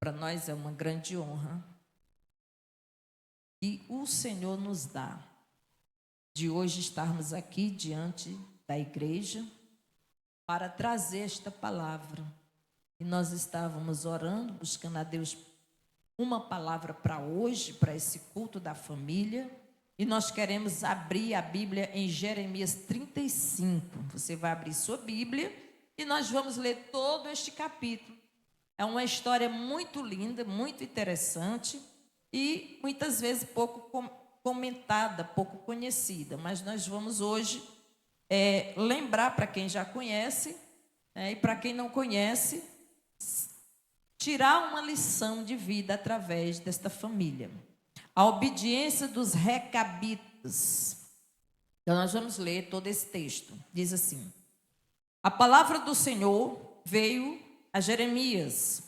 Para nós é uma grande honra que o Senhor nos dá de hoje estarmos aqui diante da igreja para trazer esta palavra. E nós estávamos orando, buscando a Deus uma palavra para hoje, para esse culto da família. E nós queremos abrir a Bíblia em Jeremias 35. Você vai abrir sua Bíblia e nós vamos ler todo este capítulo. É uma história muito linda, muito interessante e muitas vezes pouco comentada, pouco conhecida. Mas nós vamos hoje lembrar para quem já conhece e para quem não conhece, tirar uma lição de vida através desta família. A obediência dos recabitas. Então nós vamos ler todo esse texto. Diz assim: a palavra do Senhor veio a Jeremias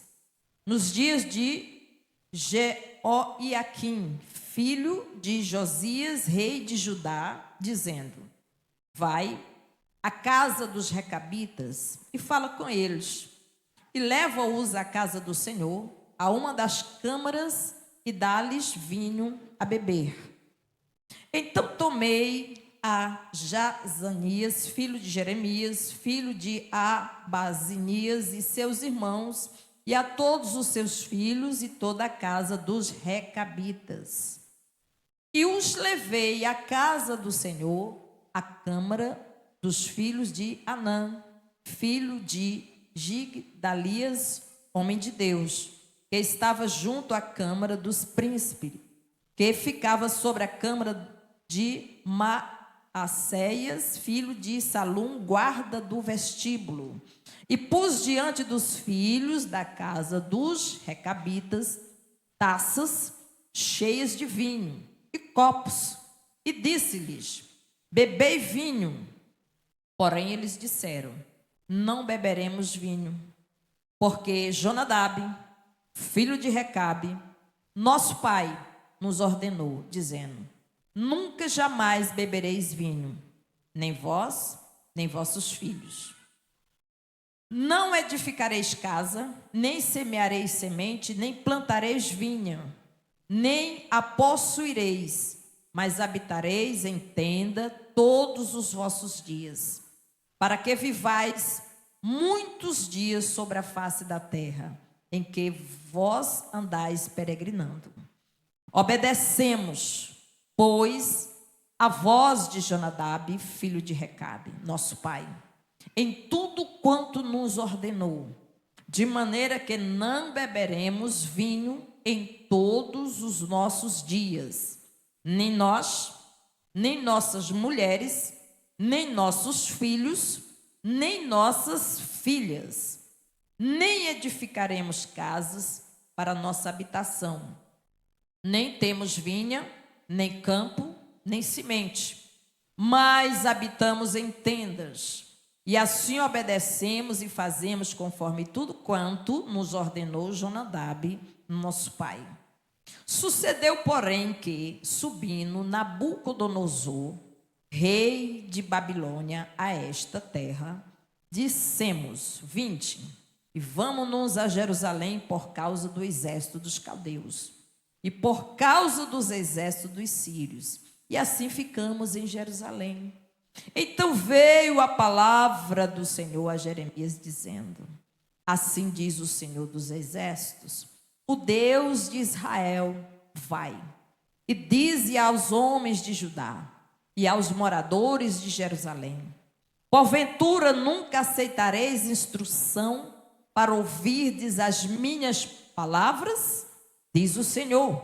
nos dias de Jeoiaquim, filho de Josias, rei de Judá, dizendo: vai à casa dos recabitas e fala com eles, e leva-os à casa do Senhor, a uma das câmaras, e dá-lhes vinho a beber. Então tomei a Jazanias, filho de Jeremias, filho de Abazinias, e seus irmãos, e a todos os seus filhos, e toda a casa dos recabitas. E os levei à casa do Senhor, à câmara dos filhos de Anã, filho de Gigdalias, homem de Deus, que estava junto à câmara dos príncipes, que ficava sobre a câmara de Maacéias, filho de Salum, guarda do vestíbulo. E pus diante dos filhos da casa dos recabitas taças cheias de vinho e copos, e disse-lhes: bebei vinho. Porém eles disseram: não beberemos vinho, porque Jonadab, filho de Recabe, nosso pai, nos ordenou, dizendo: nunca jamais bebereis vinho, nem vós, nem vossos filhos. Não edificareis casa, nem semeareis semente, nem plantareis vinha, nem a possuireis, mas habitareis em tenda todos os vossos dias, para que vivais muitos dias sobre a face da terra, em que vós andais peregrinando. Obedecemos, pois, a voz de Jonadab, filho de Recabe, nosso pai, em tudo quanto nos ordenou, de maneira que não beberemos vinho em todos os nossos dias, nem nós, nem nossas mulheres, nem nossos filhos, nem nossas filhas, nem edificaremos casas para nossa habitação, nem temos vinha, nem campo, nem semente, mas habitamos em tendas, e assim obedecemos e fazemos conforme tudo quanto nos ordenou Jonadab, nosso pai. Sucedeu, porém, que, subindo Nabucodonosor, rei de Babilônia, a esta terra, dissemos: vinde, e vamos-nos a Jerusalém por causa do exército dos caldeus, e por causa dos exércitos dos sírios, e assim ficamos em Jerusalém. Então veio a palavra do Senhor a Jeremias, dizendo: assim diz o Senhor dos exércitos, o Deus de Israel: vai, e dize aos homens de Judá e aos moradores de Jerusalém: porventura nunca aceitareis instrução para ouvirdes as minhas palavras? Diz o Senhor: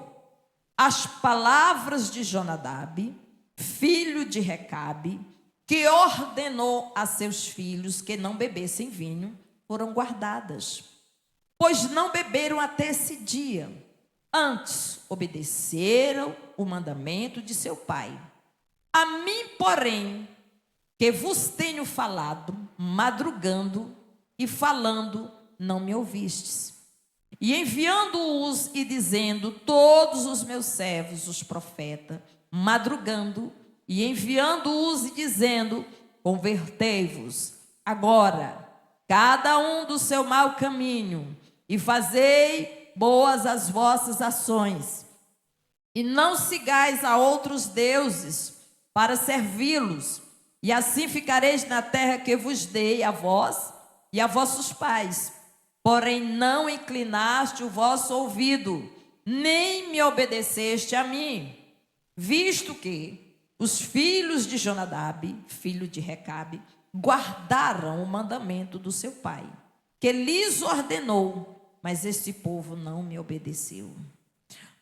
as palavras de Jonadab, filho de Recabe, que ordenou a seus filhos que não bebessem vinho, foram guardadas, pois não beberam até esse dia, antes obedeceram o mandamento de seu pai. A mim, porém, que vos tenho falado, madrugando e falando, não me ouvistes. E enviando-os e dizendo todos os meus servos, os profetas, madrugando, e enviando-os e dizendo: convertei-vos agora, cada um do seu mau caminho, e fazei boas as vossas ações, e não sigais a outros deuses para servi-los, e assim ficareis na terra que vos dei a vós e a vossos pais. Porém não inclinaste o vosso ouvido, nem me obedeceste a mim, visto que os filhos de Jonadab, filho de Recabe, guardaram o mandamento do seu pai, que lhes ordenou, mas este povo não me obedeceu.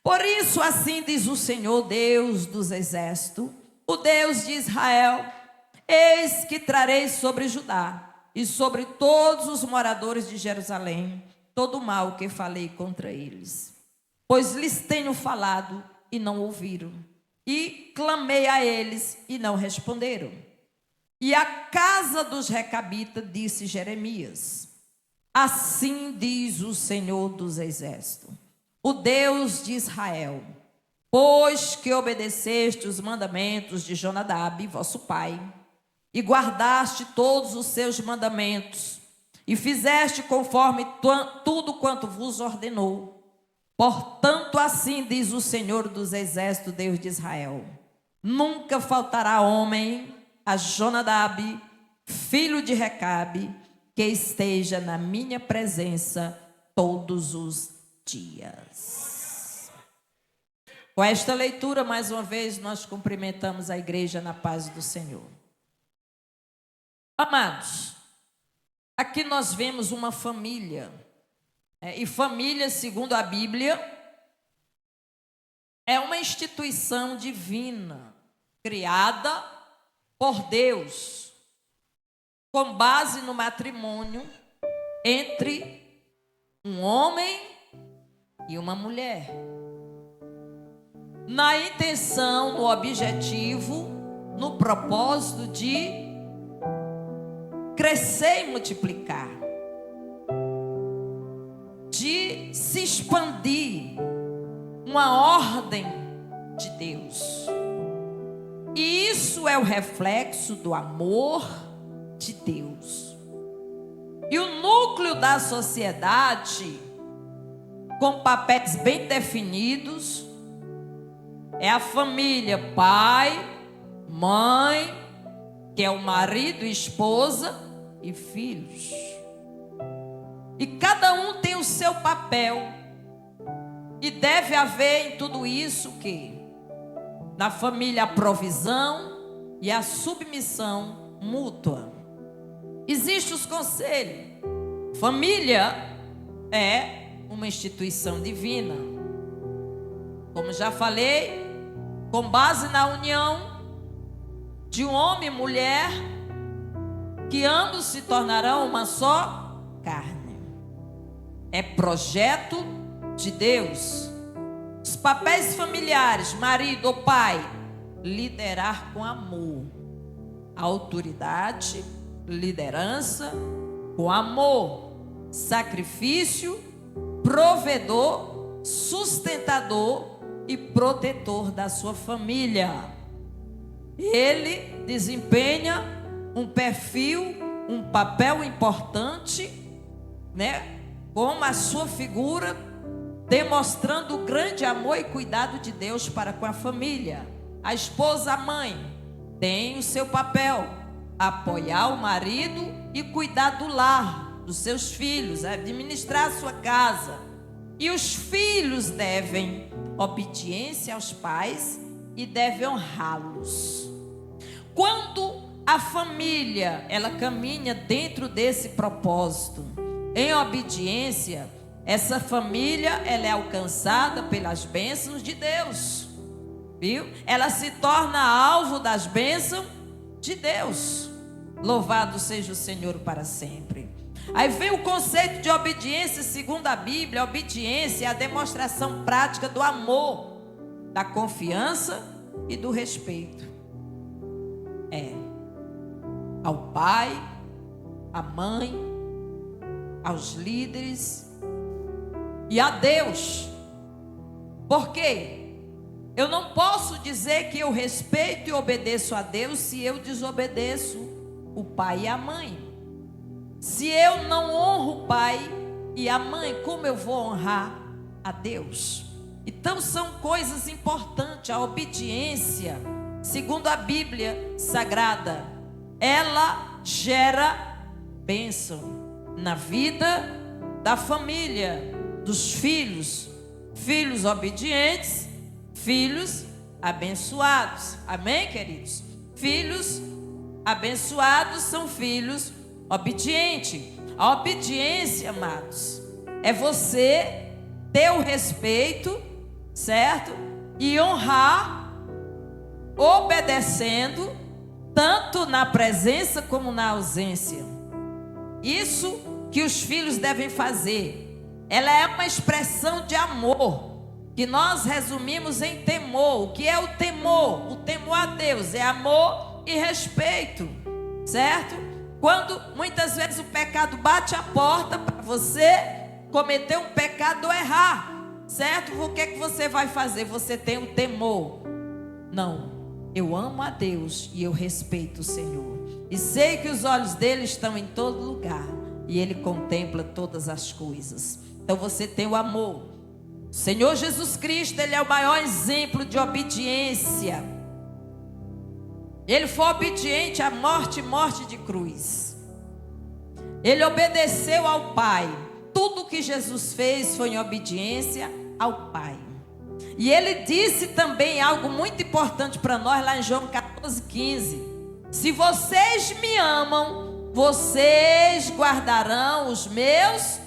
Por isso, assim diz o Senhor Deus dos exércitos, o Deus de Israel: eis que trarei sobre Judá e sobre todos os moradores de Jerusalém todo o mal que falei contra eles. Pois lhes tenho falado e não ouviram, e clamei a eles e não responderam. E a casa dos Recabitas disse Jeremias: assim diz o Senhor dos exércitos, o Deus de Israel: pois que obedeceste os mandamentos de Jonadab, vosso pai, e guardaste todos os seus mandamentos, e fizeste conforme tudo quanto vos ordenou, portanto assim diz o Senhor dos exércitos, Deus de Israel: nunca faltará homem a Jonadab, filho de Recabe, que esteja na minha presença todos os dias. Com esta leitura, mais uma vez, nós cumprimentamos a igreja na paz do Senhor. Amados, aqui nós vemos uma família, e família, segundo a Bíblia, é uma instituição divina, criada por Deus, com base no matrimônio entre um homem e uma mulher, na intenção, no objetivo, no propósito de crescer e multiplicar, de se expandir, uma ordem de Deus. E isso é o reflexo do amor de Deus. E o núcleo da sociedade, com papéis bem definidos, é a família: pai, mãe, que é o marido, esposa e filhos. E cada um tem o seu papel. E deve haver em tudo isso o quê? Na família, a provisão e a submissão mútua. Existem os conselhos. Família é uma instituição divina. Como já falei, com base na união de um homem e mulher, que ambos se tornarão uma só carne. É projeto de Deus. Os papéis familiares: marido ou pai, liderar com amor. Autoridade, liderança com amor. Sacrifício, provedor, sustentador e protetor da sua família. Ele desempenha um perfil, um papel importante, como a sua figura, demonstrando o grande amor e cuidado de Deus para com a família. A esposa, a mãe, tem o seu papel: apoiar o marido e cuidar do lar, dos seus filhos, administrar a sua casa. E os filhos devem obediência aos pais e devem honrá-los. Quando a família, ela caminha dentro desse propósito, em obediência, essa família, ela é alcançada pelas bênçãos de Deus, viu? Ela se torna alvo das bênçãos de Deus. Louvado seja o Senhor para sempre. Aí vem o conceito de obediência. Segundo a Bíblia, a obediência é a demonstração prática do amor, da confiança e do respeito. Ao pai, à mãe, aos líderes e a Deus. Por quê? Eu não posso dizer que eu respeito e obedeço a Deus se eu desobedeço o pai e a mãe. Se eu não honro o pai e a mãe, como eu vou honrar a Deus. Então são coisas importantes. A obediência, segundo a Bíblia Sagrada, ela gera bênção na vida da família, dos filhos. Filhos obedientes, filhos abençoados. Amém, queridos? Filhos abençoados são filhos obedientes. A obediência, amados, é você ter o respeito, certo? E honrar, obedecendo, tanto na presença como na ausência. Isso que os filhos devem fazer. Ela é uma expressão de amor, que nós resumimos em temor. O que é o temor? O temor a Deus é amor e respeito, certo? Quando muitas vezes o pecado bate a porta para você cometer um pecado ou errar, certo? O que é que você vai fazer? Você tem o temor. Não, eu amo a Deus e eu respeito o Senhor. E sei que os olhos dele estão em todo lugar e ele contempla todas as coisas. Então você tem o amor. O Senhor Jesus Cristo, ele é o maior exemplo de obediência. Ele foi obediente à morte de cruz. Ele obedeceu ao Pai. Tudo que Jesus fez foi em obediência ao Pai. E ele disse também algo muito importante para nós lá em João 14:15. Se vocês me amam, vocês guardarão os meus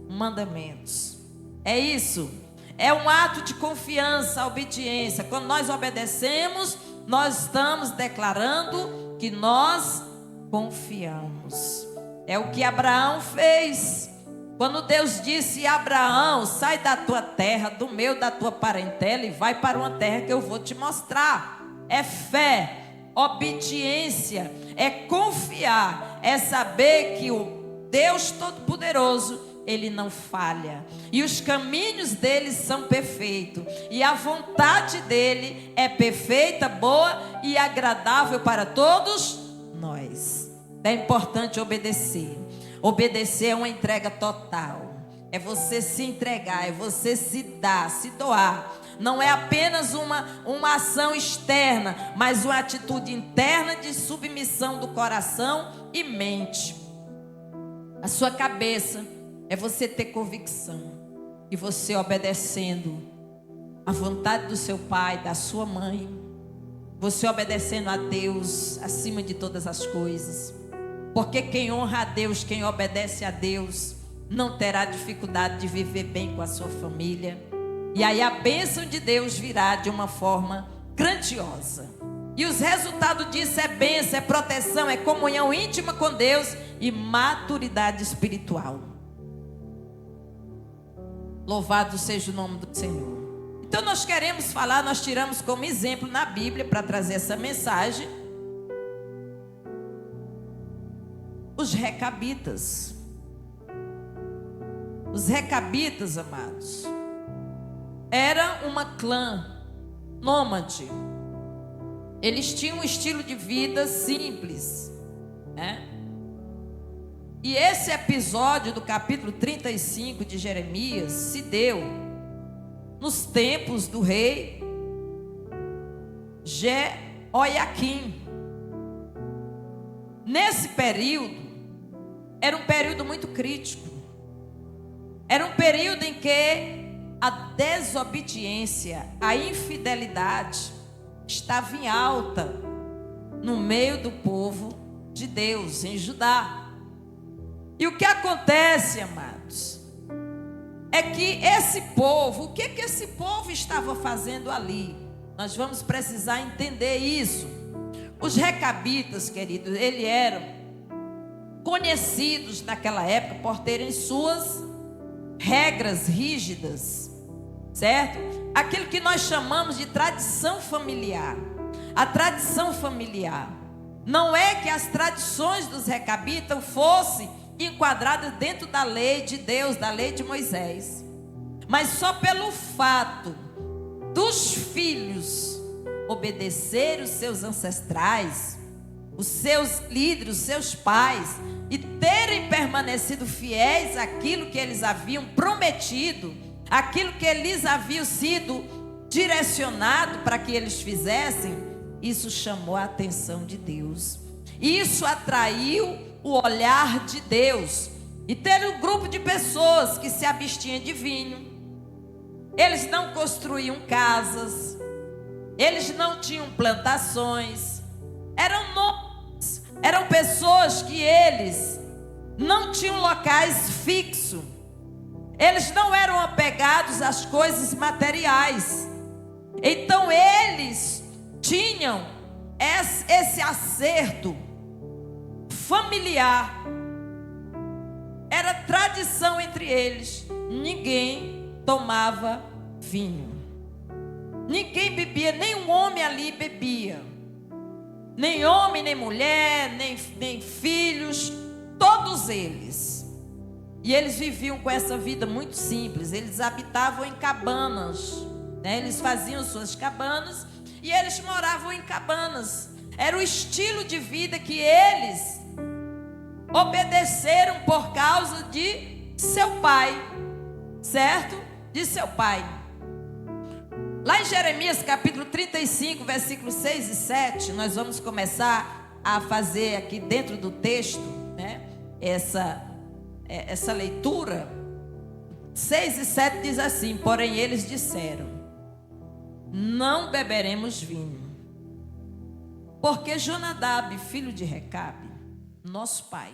mandamentos. É isso. É um ato de confiança, obediência. Quando nós obedecemos, nós estamos declarando que nós confiamos. É o que Abraão fez. Quando Deus disse a Abraão: sai da tua terra, do meio da tua parentela e vai para uma terra que eu vou te mostrar. É fé, obediência, é confiar, é saber que o Deus Todo-Poderoso, ele não falha, e os caminhos dele são perfeitos, e a vontade dele é perfeita, boa e agradável para todos nós. É importante obedecer. Obedecer é uma entrega total, é você se entregar, é você se dar, se doar. Não é apenas uma ação externa, mas uma atitude interna de submissão do coração e mente. A sua cabeça é você ter convicção que você obedecendo à vontade do seu pai, da sua mãe, você obedecendo a Deus acima de todas as coisas. Porque quem honra a Deus, quem obedece a Deus, não terá dificuldade de viver bem com a sua família. E aí a bênção de Deus virá de uma forma grandiosa. E os resultados disso é bênção, é proteção, é comunhão íntima com Deus e maturidade espiritual. Louvado seja o nome do Senhor. Então nós queremos falar, nós tiramos como exemplo na Bíblia para trazer essa mensagem, os recabitas. Os recabitas, amados, era uma clã nômade. Eles tinham um estilo de vida simples, né? E esse episódio do capítulo 35 de Jeremias se deu nos tempos do rei Jeoiaquim. Nesse período, era um período muito crítico. Era um período em que a desobediência, a infidelidade estava em alta no meio do povo de Deus, em Judá. E o que acontece, amados, é que esse povo, o que esse povo estava fazendo ali? Nós vamos precisar entender isso. Os recabitas, queridos, eles eram conhecidos naquela época por terem suas regras rígidas, certo? Aquilo que nós chamamos de tradição familiar. A tradição familiar não é que as tradições dos recabitas fossem enquadradas dentro da lei de Deus, da lei de Moisés, mas só pelo fato dos filhos obedecer os seus ancestrais, os seus líderes, os seus pais, e terem permanecido fiéis àquilo que eles haviam prometido, aquilo que lhes havia sido direcionado para que eles fizessem, isso chamou a atenção de Deus. E isso atraiu o olhar de Deus. E teve um grupo de pessoas que se abstinham de vinho. Eles não construíam casas, eles não tinham plantações, eram nômades, eram pessoas que eles não tinham locais fixos, eles não eram apegados às coisas materiais. Então eles tinham esse acerto familiar, era tradição entre eles. Ninguém tomava vinho, ninguém bebia, nenhum homem ali bebia, nem homem, nem mulher, nem filhos, todos eles. E eles viviam com essa vida muito simples. Eles habitavam em cabanas, né? Eles faziam suas cabanas e eles moravam em cabanas. Era o estilo de vida que eles obedeceram por causa de seu pai, certo? De seu pai. Lá em Jeremias capítulo 35, versículos 6 e 7, nós vamos começar a fazer aqui dentro do texto, né, essa leitura. 6 e 7 diz assim: porém eles disseram: não beberemos vinho, porque Jonadab, filho de Recabe, nosso pai,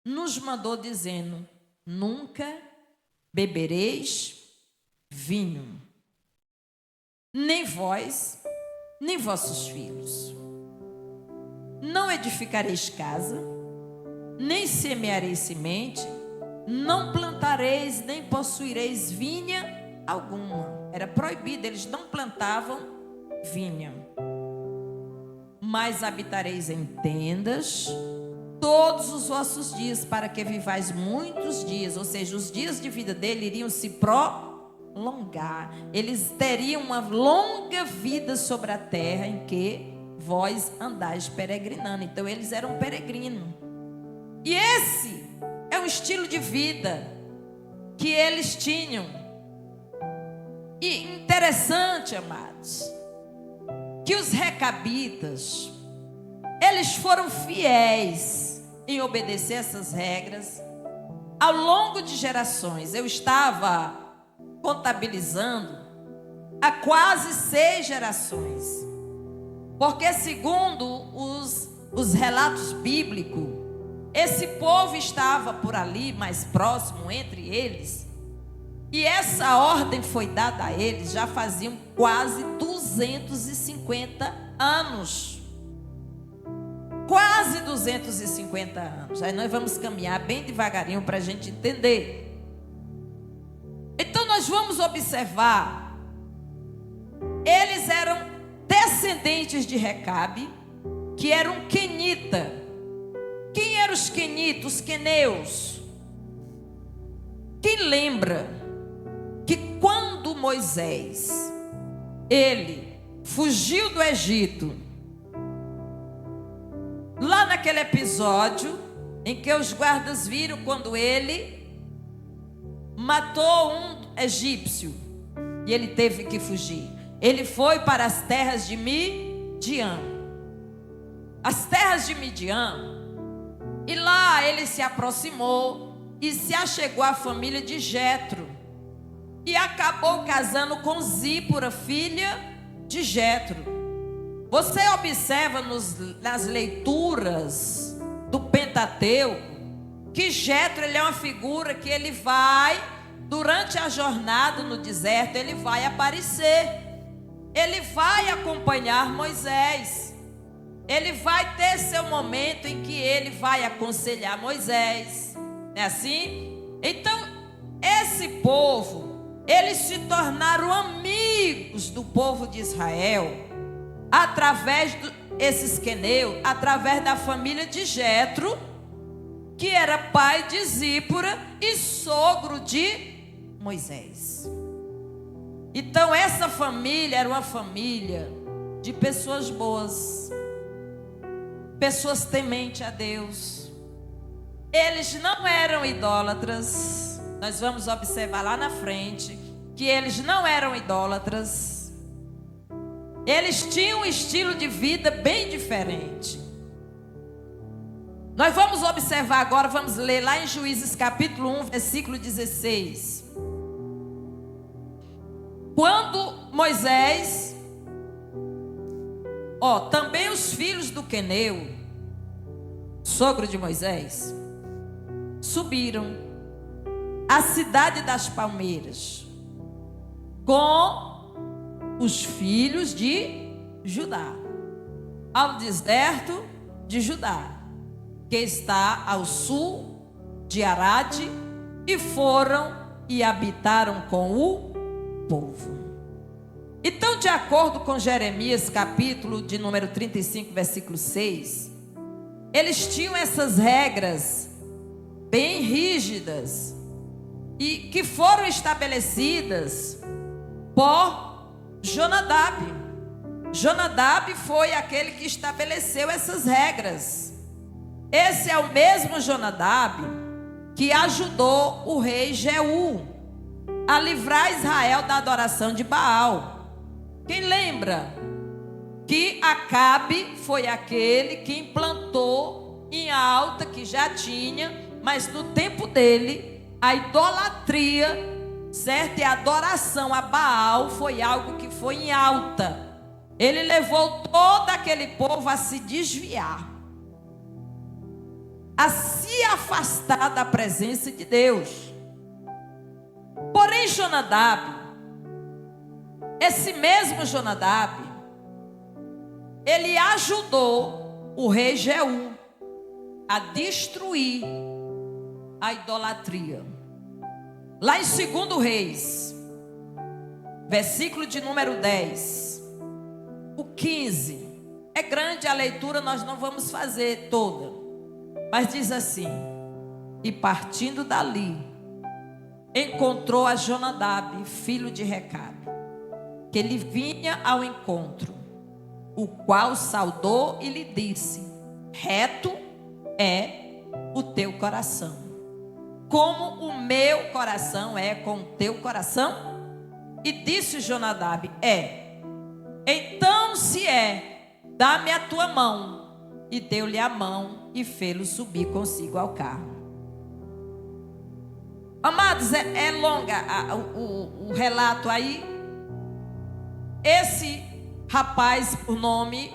nos mandou dizendo: nunca bebereis vinho, nem vós, nem vossos filhos. Não edificareis casa, nem semeareis semente, não plantareis, nem possuireis vinha alguma. Era proibido, eles não plantavam vinha. Mas habitareis em tendas todos os vossos dias, para que vivais muitos dias. Ou seja, os dias de vida dele iriam se prolongar. Eles teriam uma longa vida sobre a terra em que vós andais peregrinando. Então eles eram peregrinos. E esse é o estilo de vida que eles tinham. E interessante, amados, que os recabitas, eles foram fiéis em obedecer essas regras ao longo de gerações. Eu estava contabilizando há quase 6 gerações, porque segundo os relatos bíblicos, esse povo estava por ali mais próximo entre eles, e essa ordem foi dada a eles já faziam quase 250 anos. Quase 250 anos. Aí nós vamos caminhar bem devagarinho para a gente entender. Então nós vamos observar. Eles eram descendentes de Recabe, que era um quenita. Quem eram os quenitas? Os queneus. Quem lembra que quando Moisés, ele fugiu do Egito, lá naquele episódio em que os guardas viram quando ele matou um egípcio e ele teve que fugir, ele foi para as terras de Midian. As terras de Midian. E lá ele se aproximou e se achegou à família de Jetro e acabou casando com Zípora, filha de Jetro. Você observa nas leituras do Pentateuco que Jetro, ele é uma figura que ele vai, durante a jornada no deserto, ele vai aparecer, ele vai acompanhar Moisés, ele vai ter seu momento em que ele vai aconselhar Moisés, não é assim? Então, esse povo, eles se tornaram amigos do povo de Israel, através desses queneus, através da família de Jetro, que era pai de Zípora e sogro de Moisés. Então essa família era uma família de pessoas boas, pessoas tementes a Deus. Eles não eram idólatras. nós vamos observar lá na frente que eles não eram idólatras. Eles tinham um estilo de vida bem diferente. Nós vamos observar agora, vamos ler lá em Juízes capítulo 1, versículo 16. Quando Moisés, também os filhos do Queneu, sogro de Moisés, subiram à cidade das palmeiras com os filhos de Judá, ao deserto de Judá, que está ao sul de Arade, e foram e habitaram com o povo. Então, de acordo com Jeremias, capítulo de número 35, versículo 6, eles tinham essas regras bem rígidas e que foram estabelecidas por Jonadab. Jonadab foi aquele que estabeleceu essas regras. Esse é o mesmo Jonadab que ajudou o rei Jeú a livrar Israel da adoração de Baal. Quem lembra que Acabe foi aquele que implantou em alta, que já tinha, mas no tempo dele, a idolatria, certo? E a adoração a Baal foi algo que foi em alta. Ele levou todo aquele povo a se desviar, a se afastar da presença de Deus. Porém, Jonadab, esse mesmo Jonadab, ele ajudou o rei Jeú a destruir a idolatria. Lá em 2 Reis, versículo de número 10, o 15, é grande a leitura, nós não vamos fazer toda, mas diz assim: e partindo dali, encontrou a Jonadab, filho de Recabe, que lhe vinha ao encontro, o qual saudou e lhe disse: reto é o teu coração, como o meu coração é com o teu coração. E disse Jonadab: então se dá-me a tua mão. E deu-lhe a mão e fê-lo subir consigo ao carro. Amados, é longa o relato aí. Esse rapaz, por nome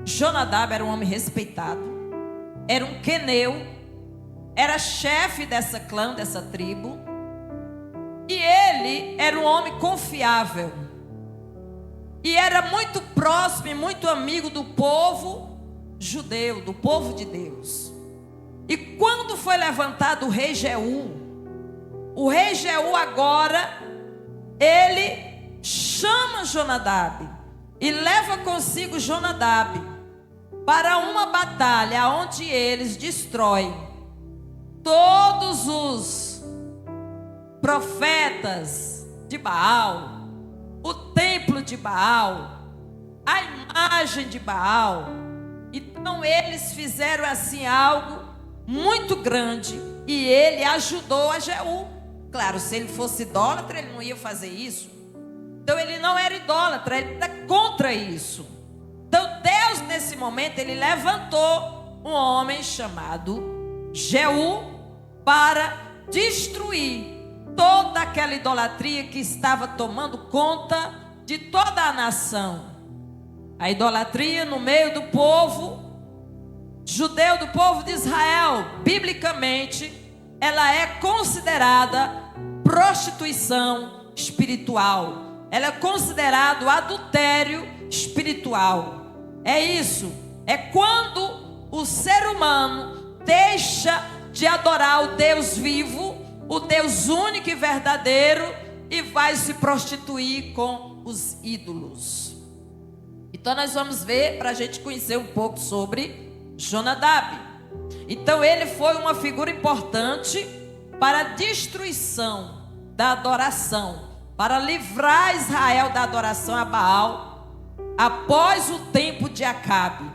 Jonadab, era um homem respeitado, era um queneu, era chefe dessa clã, dessa tribo, e ele era um homem confiável, e era muito próximo e muito amigo do povo judeu, do povo de Deus. E quando foi levantado o rei Jeú agora, ele chama Jonadab e leva consigo Jonadab para uma batalha onde eles destroem todos os profetas de Baal, o templo de Baal, a imagem de Baal. Então eles fizeram assim algo muito grande, e ele ajudou a Jeú. Claro, se ele fosse idólatra, ele não ia fazer isso. Então ele não era idólatra, ele era contra isso. Então Deus, nesse momento, ele levantou um homem chamado Jeú para destruir toda aquela idolatria que estava tomando conta de toda a nação. A idolatria no meio do povo judeu, do povo de Israel, biblicamente, ela é considerada prostituição espiritual. Ela é considerado adultério espiritual. É isso. É quando o ser humano deixa de adorar o Deus vivo, o Deus único e verdadeiro, e vai se prostituir com os ídolos. Então nós vamos ver, para a gente conhecer um pouco sobre Jonadab. Então ele foi uma figura importante para a destruição da adoração, para livrar Israel da adoração a Baal, após o tempo de Acabe.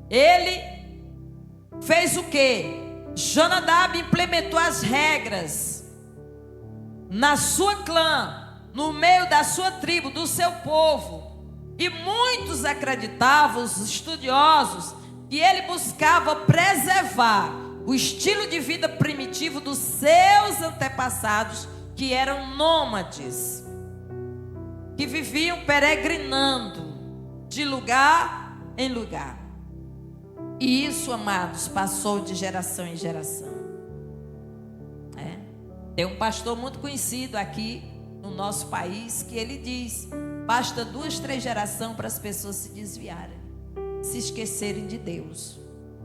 Ele fez o quê? Jonadab implementou as regras na sua clã, no meio da sua tribo, do seu povo. E muitos acreditavam, os estudiosos, que ele buscava preservar o estilo de vida primitivo dos seus antepassados, que eram nômades, que viviam peregrinando de lugar em lugar. E isso, amados, passou de geração em geração. Tem um pastor muito conhecido aqui no nosso país que ele diz: basta 2, 3 gerações para as pessoas se desviarem, se esquecerem de Deus.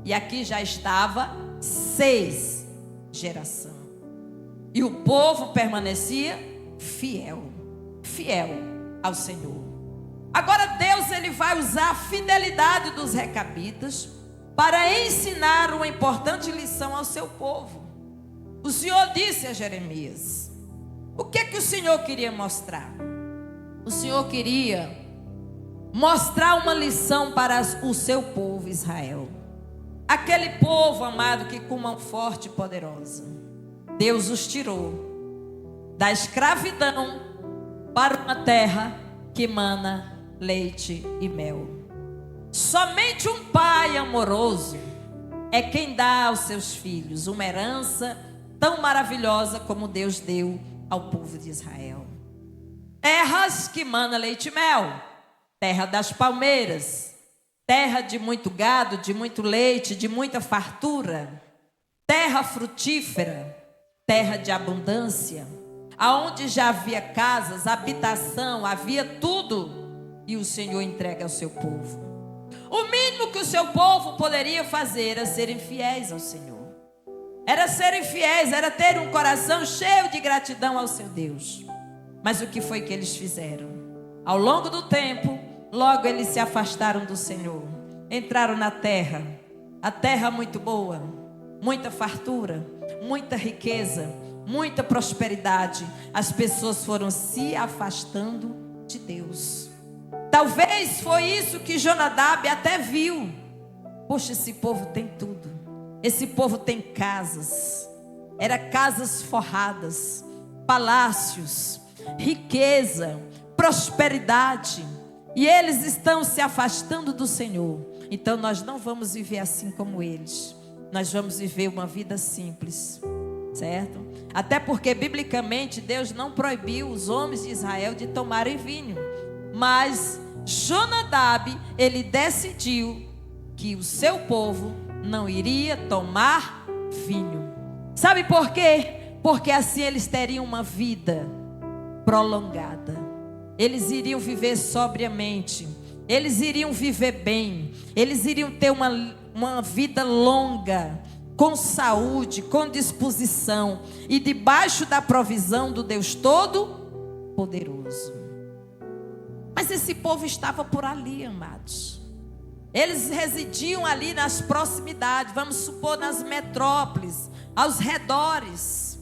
E aqui já estava 6 gerações. E o povo permanecia fiel ao Senhor. Agora Deus, ele vai usar a fidelidade dos recabitas para ensinar uma importante lição ao seu povo. O Senhor disse a Jeremias: o que é que o Senhor queria mostrar? O Senhor queria mostrar uma lição para o seu povo Israel. Aquele povo, amado, que com mão forte e poderosa, Deus os tirou da escravidão para uma terra que mana leite e mel. Somente um pai amoroso é quem dá aos seus filhos uma herança tão maravilhosa como Deus deu ao povo de Israel. Terras que mana leite e mel, terra das palmeiras, terra de muito gado, de muito leite, de muita fartura, terra frutífera, terra de abundância, aonde já havia casas, habitação, havia tudo, e o Senhor entrega ao seu povo. O mínimo que o seu povo poderia fazer era serem fiéis ao Senhor. Era serem fiéis, era ter um coração cheio de gratidão ao seu Deus. Mas o que foi que eles fizeram? Ao longo do tempo, logo eles se afastaram do Senhor. Entraram na terra, a terra muito boa, muita fartura, muita riqueza, muita prosperidade. As pessoas foram se afastando de Deus. Talvez foi isso que Jonadab até viu. Poxa, esse povo tem tudo. Esse povo tem casas. Era casas forradas, palácios, riqueza, prosperidade. E eles estão se afastando do Senhor. Então nós não vamos viver assim como eles. Nós vamos viver uma vida simples, certo? Até porque biblicamente Deus não proibiu os homens de Israel de tomarem vinho. Mas Jonadab, ele decidiu que o seu povo não iria tomar vinho. Sabe por quê? Porque assim eles teriam uma vida prolongada. Eles iriam viver sobriamente. Eles iriam viver bem. Eles iriam ter uma vida longa, com saúde, com disposição e debaixo da provisão do Deus Todo-Poderoso. Mas esse povo estava por ali, amados. Eles residiam ali nas proximidades, vamos supor nas metrópoles, aos redores,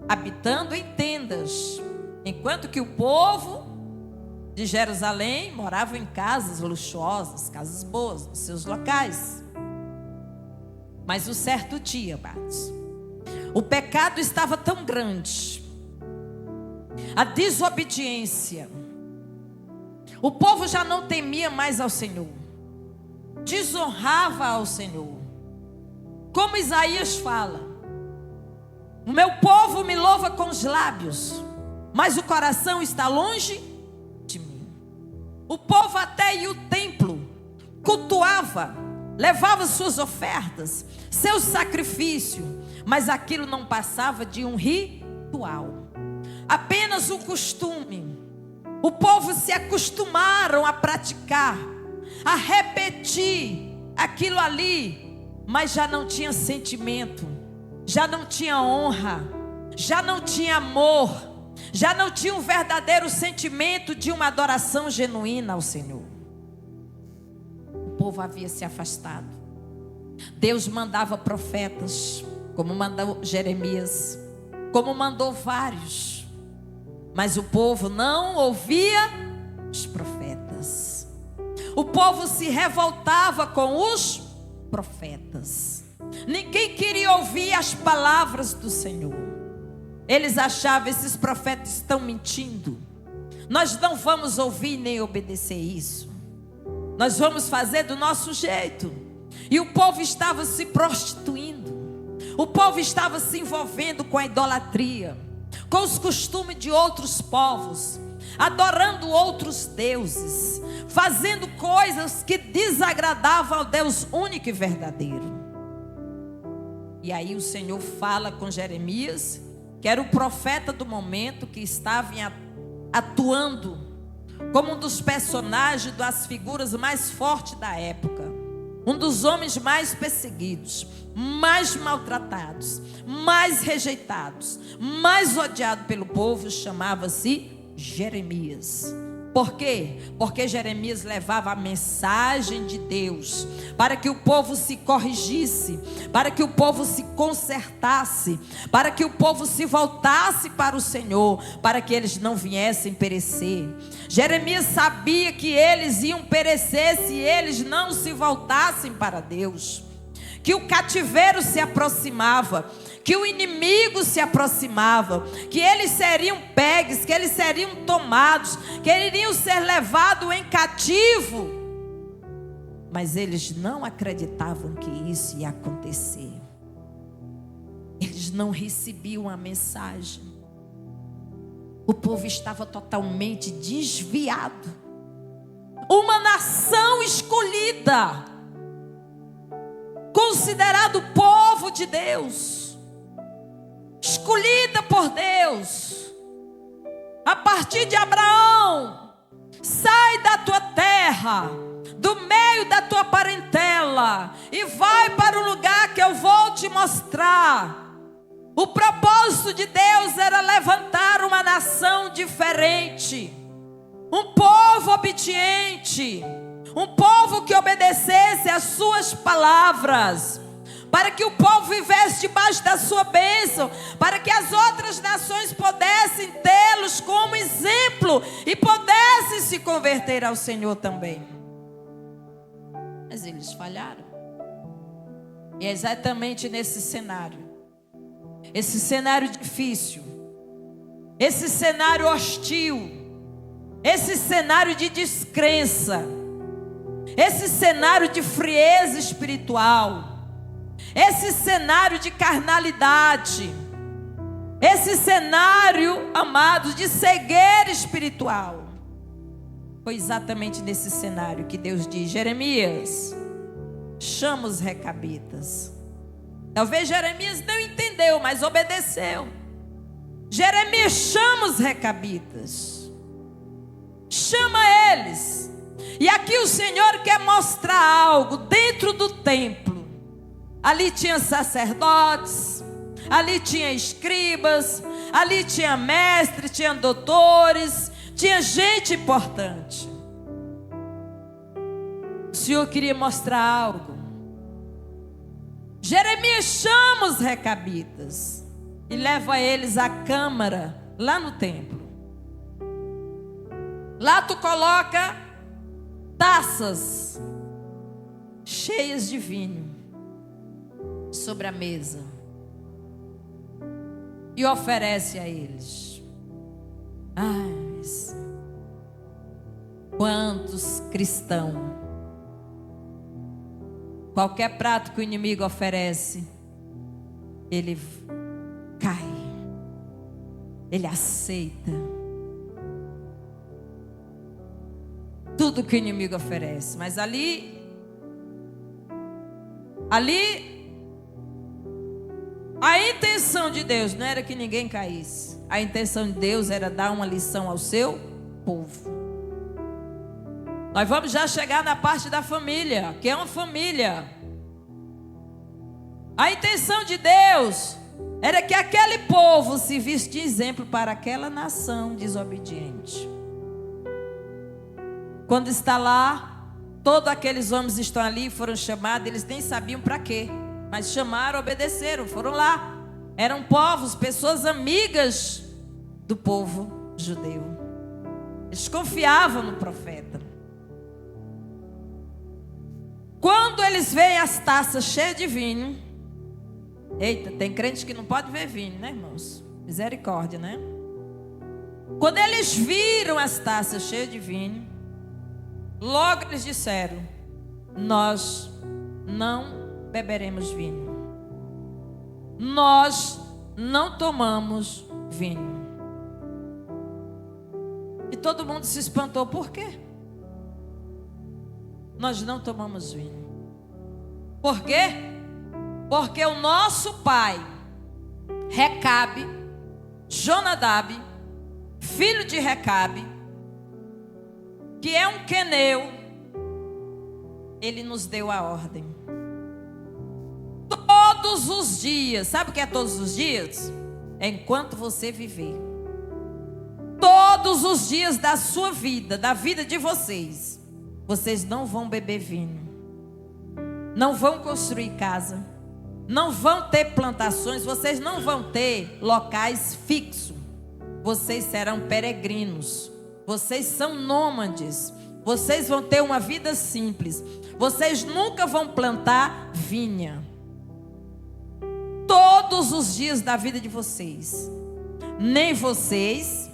habitando em tendas, enquanto que o povo de Jerusalém morava em casas luxuosas, casas boas, nos seus locais. Mas um certo dia, amados, o pecado estava tão grande, a desobediência, o povo já não temia mais ao Senhor, desonrava ao Senhor. Como Isaías fala: o meu povo me louva com os lábios, mas o coração está longe de mim. O povo até ia ao templo, cultuava, levava suas ofertas, seu sacrifício, mas aquilo não passava de um ritual, apenas um costume. O povo se acostumaram a praticar, a repetir aquilo ali, mas já não tinha sentimento, já não tinha honra, já não tinha amor, já não tinha um verdadeiro sentimento de uma adoração genuína ao Senhor. O povo havia se afastado. Deus mandava profetas, como mandou Jeremias, como mandou vários, mas o povo não ouvia os profetas. O povo se revoltava com os profetas. Ninguém queria ouvir as palavras do Senhor. Eles achavam, esses profetas estão mentindo. Nós não vamos ouvir nem obedecer isso. Nós vamos fazer do nosso jeito. E o povo estava se prostituindo. O povo estava se envolvendo com a idolatria, com os costumes de outros povos, adorando outros deuses, fazendo coisas que desagradavam ao Deus único e verdadeiro. E aí o Senhor fala com Jeremias, que era o profeta do momento, que estava atuando como um dos personagens, das figuras mais fortes da época, um dos homens mais perseguidos, mais maltratados, mais rejeitados, mais odiado pelo povo, chamava-se Jeremias. Por quê? Porque Jeremias levava a mensagem de Deus para que o povo se corrigisse, para que o povo se consertasse, para que o povo se voltasse para o Senhor, para que eles não viessem perecer. Jeremias sabia que eles iam perecer se eles não se voltassem para Deus, que o cativeiro se aproximava, que o inimigo se aproximava, que eles seriam pegues, que eles seriam tomados, que eles iriam ser levados em cativo. Mas eles não acreditavam que isso ia acontecer. Eles não recebiam a mensagem. O povo estava totalmente desviado. Uma nação escolhida, considerado povo de Deus, escolhida por Deus. A partir de Abraão, sai da tua terra, do meio da tua parentela, e vai para o lugar que eu vou te mostrar. O propósito de Deus era levantar uma nação diferente, um povo obediente, um povo que obedecesse às suas palavras, para que o povo vivesse debaixo da sua bênção, para que as outras nações pudessem tê-los como exemplo e pudessem se converter ao Senhor também. Mas eles falharam. E é exatamente nesse cenário, esse cenário difícil, esse cenário hostil, esse cenário de descrença, esse cenário de frieza espiritual, esse cenário de carnalidade, esse cenário, amados, de cegueira espiritual, foi exatamente nesse cenário que Deus diz: Jeremias, chama os recabitas. Talvez Jeremias não entendeu, mas obedeceu. Jeremias, chama os recabitas, chama eles. E aqui o Senhor quer mostrar algo dentro do templo. Ali tinha sacerdotes, ali tinha escribas, ali tinha mestres, tinha doutores, tinha gente importante. O Senhor queria mostrar algo. Jeremias, chama os recabitas e leva eles à câmara, lá no templo. Lá tu coloca taças cheias de vinho sobre a mesa e oferece a eles. Ai, quantos cristãos, qualquer prato que o inimigo oferece, ele cai, ele aceita tudo que o inimigo oferece. Mas ali a intenção de Deus não era que ninguém caísse. A intenção de Deus era dar uma lição ao seu povo. Nós vamos já chegar na parte da família, que é uma família. A intenção de Deus era que aquele povo se visse de exemplo para aquela nação desobediente. Quando está lá, todos aqueles homens estão ali, foram chamados, eles nem sabiam para quê, mas chamaram, obedeceram, foram lá. Eram povos, pessoas amigas do povo judeu. Eles confiavam no profeta. Quando eles veem as taças cheias de vinho, eita, tem crente que não pode ver vinho, né, irmãos? Misericórdia, né? Quando eles viram as taças cheias de vinho, logo eles disseram: nós não beberemos vinho. Nós não tomamos vinho. E todo mundo se espantou. Por quê? Nós não tomamos vinho. Por quê? Porque o nosso pai, Recabe, Jonadab, filho de Recabe, que é um queneu, ele nos deu a ordem. Todos os dias, sabe o que é todos os dias? É enquanto você viver. Todos os dias da sua vida, da vida de vocês, vocês não vão beber vinho, não vão construir casa, não vão ter plantações, vocês não vão ter locais fixos. Vocês serão peregrinos, vocês são nômades, vocês vão ter uma vida simples, vocês nunca vão plantar vinha. Todos os dias da vida de vocês, nem vocês,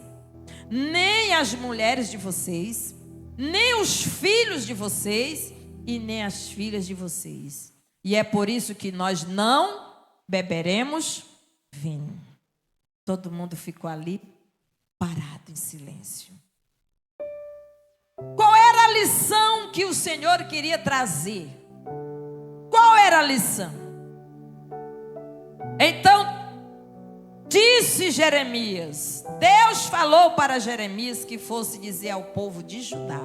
nem as mulheres de vocês, nem os filhos de vocês e nem as filhas de vocês. E é por isso que nós não beberemos vinho. Todo mundo ficou ali parado em silêncio. Qual era a lição que o Senhor queria trazer? Qual era a lição? Então, disse Jeremias, Deus falou para Jeremias que fosse dizer ao povo de Judá,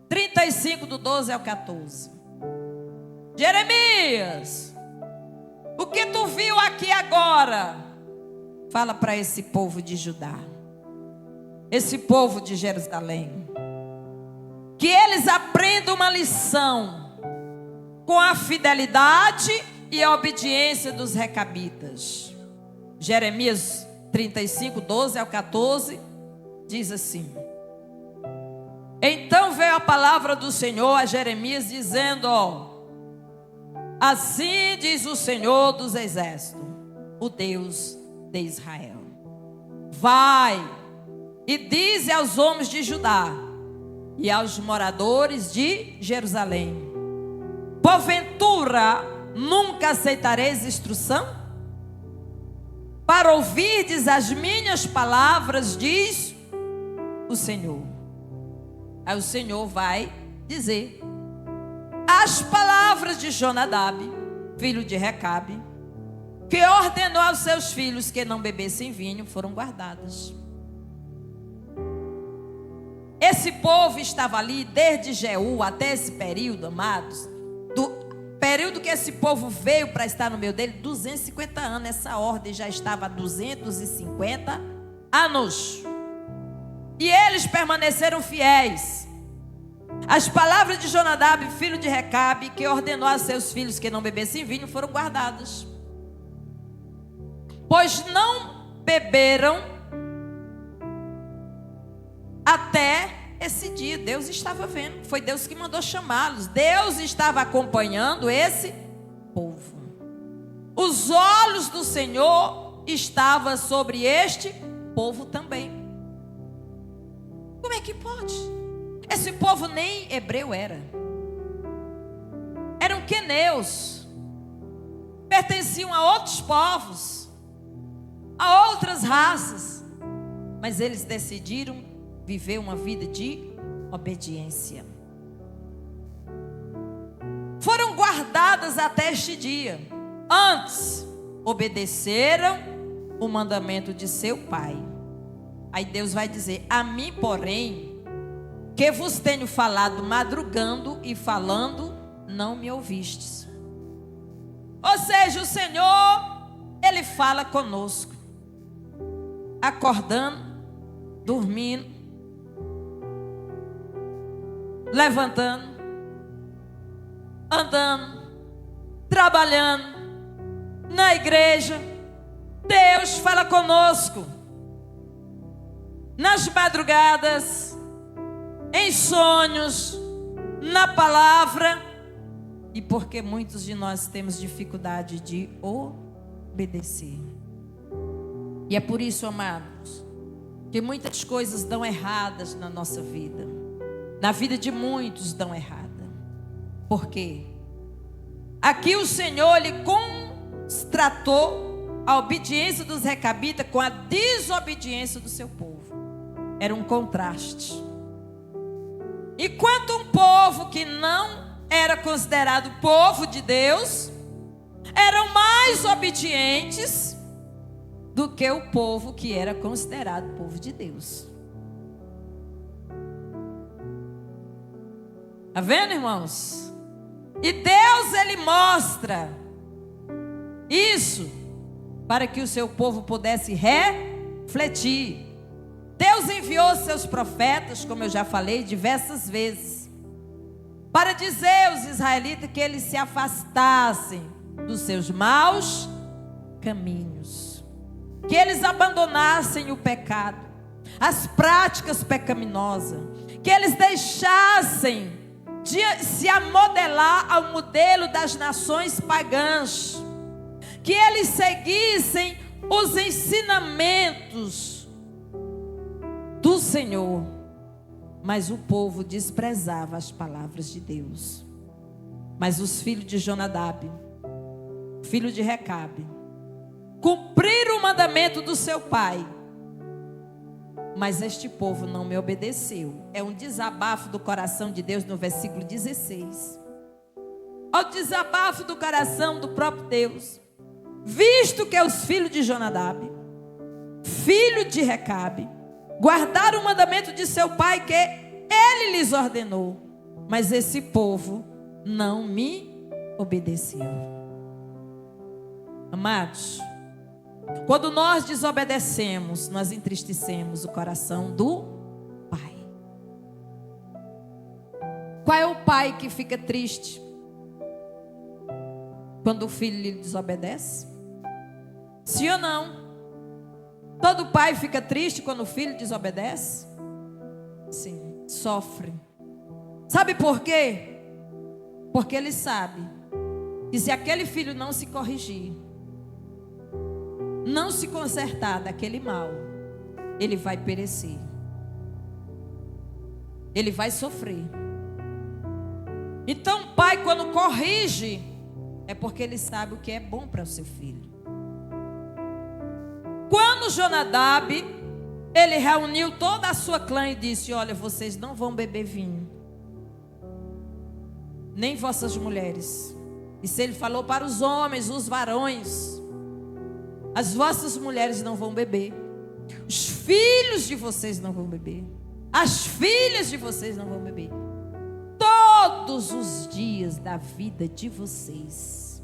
35 do 12 ao 14. Jeremias, o que tu viu aqui agora? Fala para esse povo de Judá, esse povo de Jerusalém, que eles aprendam uma lição com a fidelidade e a obediência dos recabitas. Jeremias 35, 12 ao 14, diz assim: Então veio a palavra do Senhor a Jeremias dizendo: Assim diz o Senhor dos exércitos, o Deus de Israel: Vai e dize aos homens de Judá e aos moradores de Jerusalém: Porventura nunca aceitareis instrução? Para ouvirdes as minhas palavras, diz o Senhor. Aí o Senhor vai dizer: as palavras de Jonadab, filho de Recabe, que ordenou aos seus filhos que não bebessem vinho, foram guardadas. Esse povo estava ali desde Jeú até esse período, amados, do período que esse povo veio para estar no meio dele, 250 anos. Essa ordem já estava há 250 anos. E eles permaneceram fiéis. As palavras de Jonadab, filho de Recabe, que ordenou a seus filhos que não bebessem vinho, foram guardadas. Pois não beberam até esse dia. Deus estava vendo, foi Deus que mandou chamá-los. Deus estava acompanhando esse povo. Os olhos do Senhor estavam sobre este povo também. Como é que pode? Esse povo nem hebreu era. Eram queneus. Pertenciam a outros povos, a outras raças. Mas eles decidiram viver uma vida de obediência. Foram guardadas até este dia. Antes, obedeceram o mandamento de seu pai. Aí Deus vai dizer: a mim, porém, que vos tenho falado madrugando e falando, não me ouvistes. Ou seja, o Senhor, Ele fala conosco, acordando, dormindo, levantando, andando, trabalhando, na igreja. Deus fala conosco nas madrugadas, em sonhos, na palavra. E porque muitos de nós temos dificuldade de obedecer. E é por isso, amados, que muitas coisas dão erradas na nossa vida. Na vida de muitos dão errada. Por quê? Aqui o Senhor, Ele tratou a obediência dos recabitas com a desobediência do seu povo. Era um contraste. Enquanto um povo que não era considerado povo de Deus, eram mais obedientes do que o povo que era considerado povo de Deus. Está vendo, irmãos? E Deus, Ele mostra isso para que o seu povo pudesse refletir. Deus enviou seus profetas, como eu já falei diversas vezes, para dizer aos israelitas que eles se afastassem dos seus maus caminhos, que eles abandonassem o pecado, as práticas pecaminosas, que eles deixassem de se amodelar ao modelo das nações pagãs, que eles seguissem os ensinamentos do Senhor. Mas o povo desprezava as palavras de Deus. Mas os filhos de Jonadab, filho de Recabe, cumpriram o mandamento do seu pai. Mas este povo não me obedeceu. É um desabafo do coração de Deus no versículo 16. Olha o desabafo do coração do próprio Deus. Visto que os filhos de Jonadab, filho de Recabe, guardaram o mandamento de seu pai que ele lhes ordenou, mas esse povo não me obedeceu. Amados, quando nós desobedecemos, nós entristecemos o coração do pai. Qual é o pai que fica triste quando o filho lhe desobedece? Sim ou não? Todo pai fica triste quando o filho desobedece? Sim, sofre. Sabe por quê? Porque ele sabe que se aquele filho não se corrigir, não se consertar daquele mal, ele vai perecer. Ele vai sofrer. Então o pai, quando corrige, é porque ele sabe o que é bom para o seu filho. Quando Jonadab, ele reuniu toda a sua clã e disse: olha, vocês não vão beber vinho, nem vossas mulheres. Isso ele falou para os homens, os varões: as vossas mulheres não vão beber, os filhos de vocês não vão beber, as filhas de vocês não vão beber. Todos os dias da vida de vocês,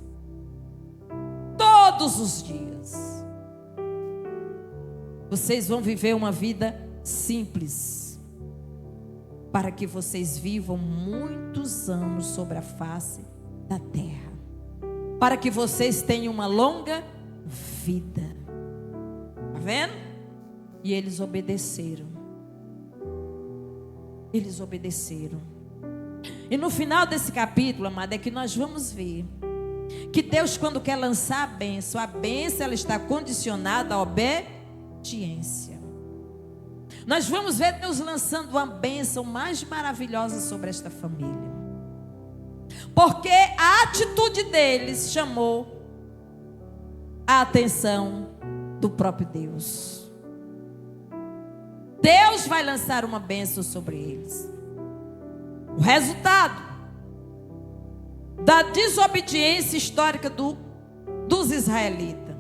todos os dias, vocês vão viver uma vida simples, para que vocês vivam muitos anos sobre a face da terra, para que vocês tenham uma longa vida. Está vendo? E eles obedeceram. Eles obedeceram. E no final desse capítulo, amado, é que nós vamos ver que Deus, quando quer lançar a bênção ela está condicionada à obediência. Nós vamos ver Deus lançando uma bênção mais maravilhosa sobre esta família, porque a atitude deles chamou a atenção do próprio Deus. Deus vai lançar uma bênção sobre eles. O resultado da desobediência histórica dos israelitas.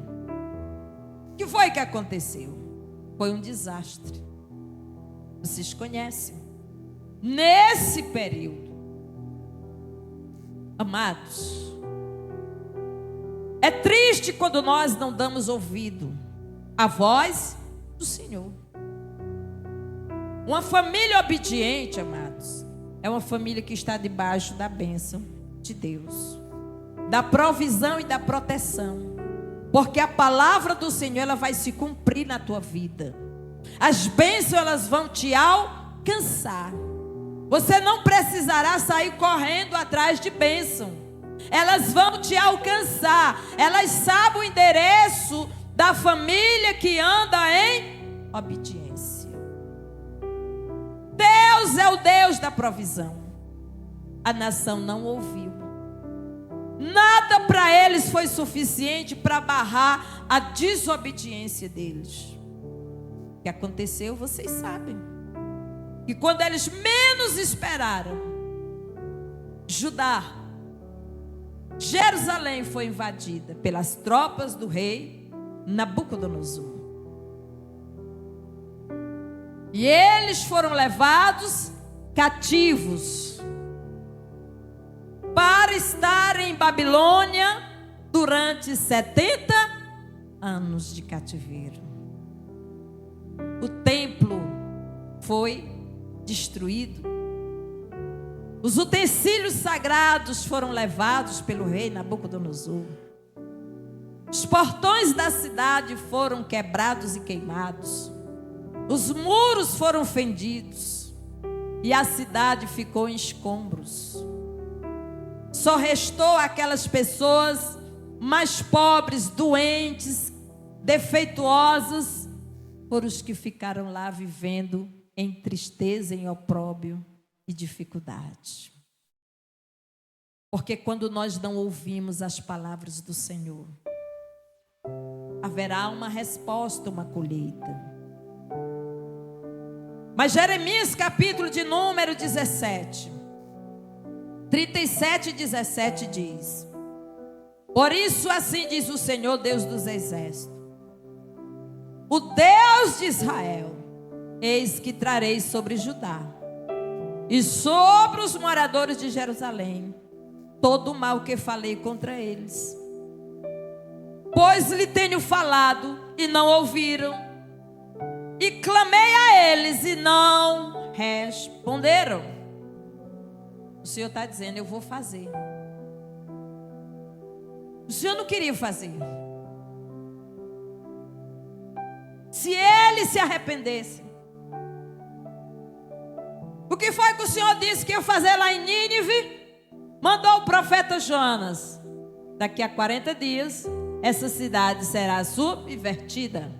O que foi que aconteceu? Foi um desastre. Vocês conhecem. Nesse período, amados, é triste quando nós não damos ouvido à voz do Senhor. Uma família obediente, amados, é uma família que está debaixo da bênção de Deus, da provisão e da proteção, porque a palavra do Senhor, ela vai se cumprir na tua vida. As bênçãos, elas vão te alcançar. Você não precisará sair correndo atrás de bênção. Elas vão te alcançar. Elas sabem o endereço da família que anda em obediência. Deus é o Deus da provisão. A nação não ouviu. Nada para eles foi suficiente para barrar a desobediência deles. O que aconteceu, vocês sabem. E quando eles menos esperaram, Judá, Jerusalém foi invadida pelas tropas do rei Nabucodonosor. E eles foram levados cativos para estar em Babilônia durante 70 anos de cativeiro. O templo foi destruído. Os utensílios sagrados foram levados pelo rei Nabucodonosor. Os portões da cidade foram quebrados e queimados. Os muros foram fendidos. E a cidade ficou em escombros. Só restou aquelas pessoas mais pobres, doentes, defeituosas, foram os que ficaram lá vivendo em tristeza, em opróbrio e dificuldade. Porque quando nós não ouvimos as palavras do Senhor, haverá uma resposta, uma colheita. Mas Jeremias, capítulo de número 17, 37 e 17 diz: por isso assim diz o Senhor, Deus dos exércitos, o Deus de Israel: eis que trarei sobre Judá e sobre os moradores de Jerusalém todo o mal que falei contra eles. Pois lhe tenho falado e não ouviram, e clamei a eles e não responderam. O Senhor está dizendo: eu vou fazer. O Senhor não queria fazer. Se eles se arrependessem. O que foi que o Senhor disse que ia fazer lá em Nínive? Mandou o profeta Jonas: daqui a 40 dias essa cidade será subvertida.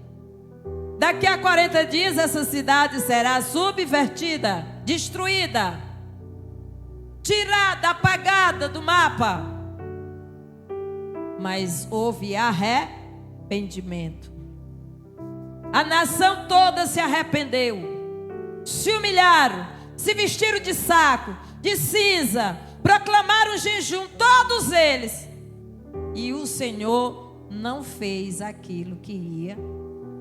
Daqui a 40 dias essa cidade será subvertida, destruída, tirada, apagada do mapa. Mas houve arrependimento. A nação toda se arrependeu, se humilharam, se vestiram de saco, de cinza, proclamaram jejum, todos eles. E o Senhor não fez aquilo que ia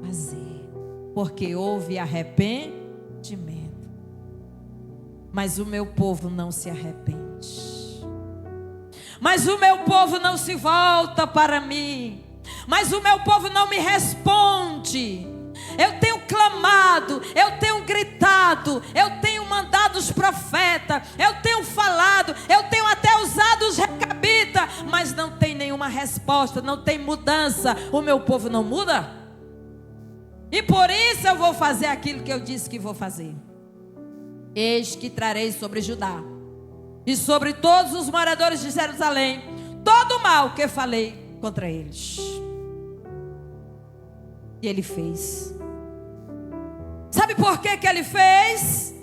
fazer, porque houve arrependimento. Mas o meu povo não se arrepende. Mas o meu povo não se volta para mim. Mas o meu povo não me responde. Eu tenho clamado, eu tenho gritado, eu tenho mandado os profetas, eu tenho falado, eu tenho até usado os recabitas, mas não tem nenhuma resposta, não tem mudança. O meu povo não muda. E por isso eu vou fazer aquilo que eu disse que vou fazer. Eis que trarei sobre Judá e sobre todos os moradores de Jerusalém todo o mal que falei contra eles. E ele fez. Sabe por que ele fez?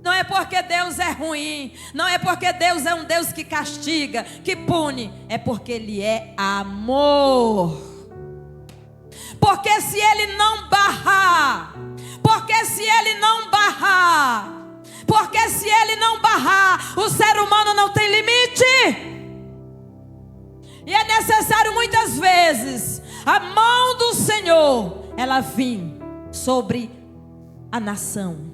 Não é porque Deus é ruim, não é porque Deus é um Deus que castiga, que pune, é porque Ele é amor. Porque se Ele não barrar, porque se Ele não barrar, porque se Ele não barrar, o ser humano não tem limite. E é necessário muitas vezes a mão do Senhor, ela vir sobre a nação,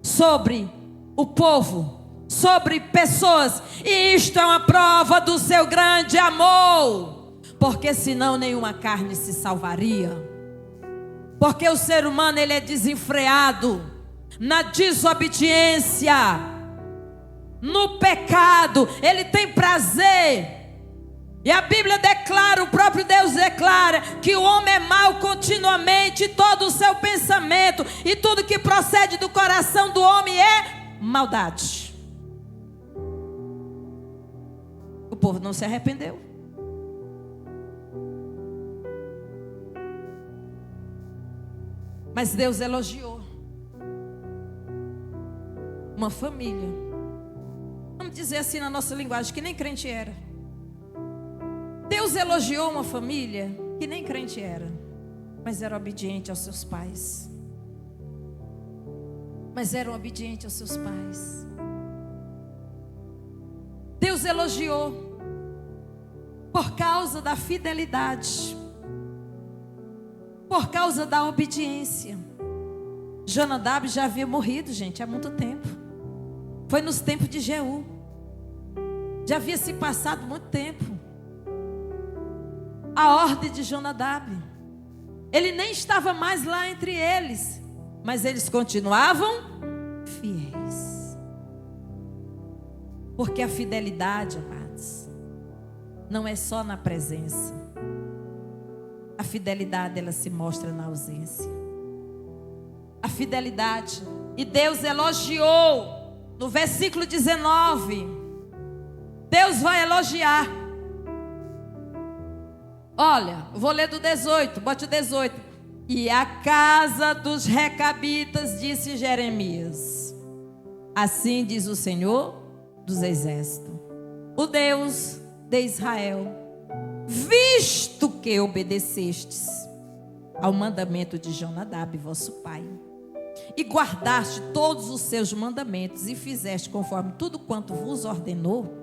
sobre o povo, sobre pessoas. E isto é uma prova do seu grande amor, porque senão nenhuma carne se salvaria. Porque o ser humano, ele é desenfreado na desobediência, no pecado, ele tem prazer. E a Bíblia declara, o próprio Deus declara, que o homem é mau continuamente, todo o seu pensamento e tudo que procede do coração do homem é maldade. O povo não se arrependeu. Mas Deus elogiou uma família, vamos dizer assim na nossa linguagem, que nem crente era. Deus elogiou uma família que nem crente era, mas era obediente aos seus pais. Mas eram obedientes aos seus pais. Deus elogiou por causa da fidelidade, por causa da obediência. Jonadab já havia morrido, gente, há muito tempo. Foi nos tempos de Jeú. Já havia se passado muito tempo. A ordem de Jonadab. Ele nem estava mais lá entre eles, mas eles continuavam fiéis. Porque a fidelidade, amados, não é só na presença. A fidelidade, ela se mostra na ausência. A fidelidade. E Deus elogiou no versículo 19. Deus vai elogiar. Olha, vou ler do 18, bote o 18. E a casa dos recabitas, disse Jeremias: assim diz o Senhor dos exércitos, o Deus de Israel, visto que obedecestes ao mandamento de Jonadab, vosso pai, e guardaste todos os seus mandamentos, e fizeste conforme tudo quanto vos ordenou,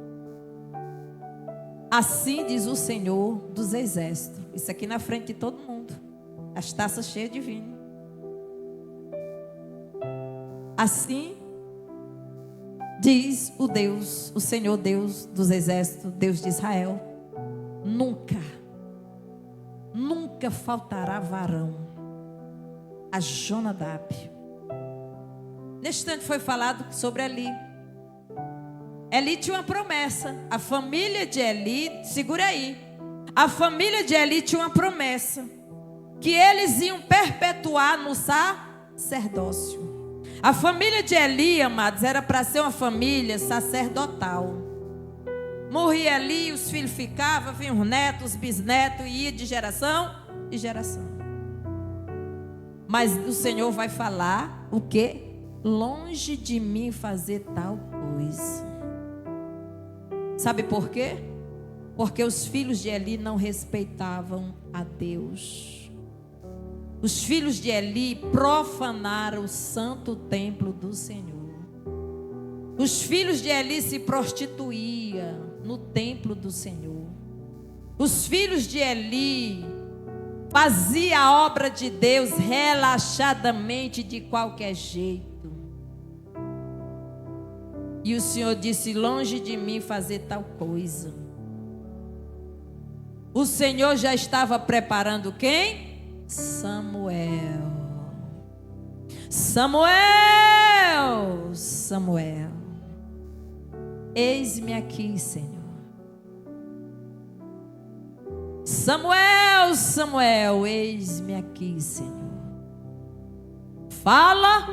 assim diz o Senhor dos exércitos. Isso aqui na frente de todo mundo, as taças cheias de vinho. Assim diz o Deus, o Senhor Deus dos exércitos, Deus de Israel: nunca faltará varão a Jonadab. Neste instante foi falado sobre Eli. Eli tinha uma promessa. A família de Eli, segura aí, a família de Eli tinha uma promessa, que eles iam perpetuar no sacerdócio. A família de Eli, amados, era para ser uma família sacerdotal. Morria Eli, os filhos ficavam, vinham os netos, os bisnetos, e ia de geração em geração. Mas o Senhor vai falar o quê? Longe de mim fazer tal coisa. Sabe por quê? Porque os filhos de Eli não respeitavam a Deus. Os filhos de Eli profanaram o santo templo do Senhor. Os filhos de Eli se prostituíam no templo do Senhor. Os filhos de Eli faziam a obra de Deus relaxadamente, de qualquer jeito. E o Senhor disse: longe de mim fazer tal coisa. O Senhor já estava preparando quem? Samuel. Samuel, eis-me aqui, Senhor. Samuel, eis-me aqui, Senhor. Fala,